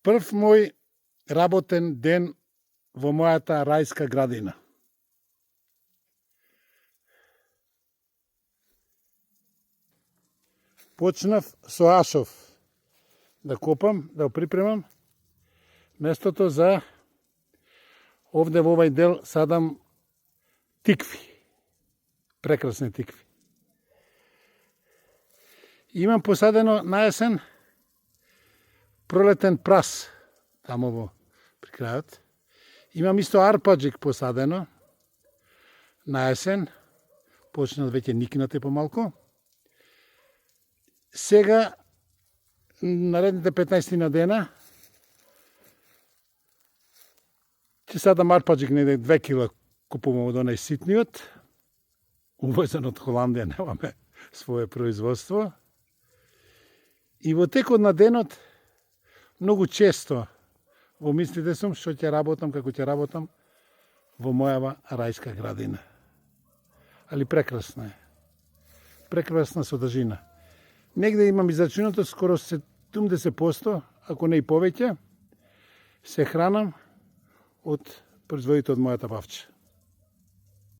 Прв мој работен ден во мојата рајска градина. Почнав со ашов да копам, да припремам местото за овде во овај дел садам тикви. Прекрасни тикви. Имам посадено на есен пролетен прас тамо во при крајот. Имам исто арпаджик посадено на есен. Почнат веќе никнате помалку. Сега, наредните 15 на дена, ќе садам арпаджик неде 2 кила купувам од онај ситниот. Увозен од Холандија, немаме свое производство. И во текот на денот, многу често во мислите сум што ќе работам, како ќе работам во мојава рајска градина. Али прекрасна е. Прекрасна содржина. Негде имам израчунато скоро 70%, ако не и повеќе, се хранам од производите од мојата павче.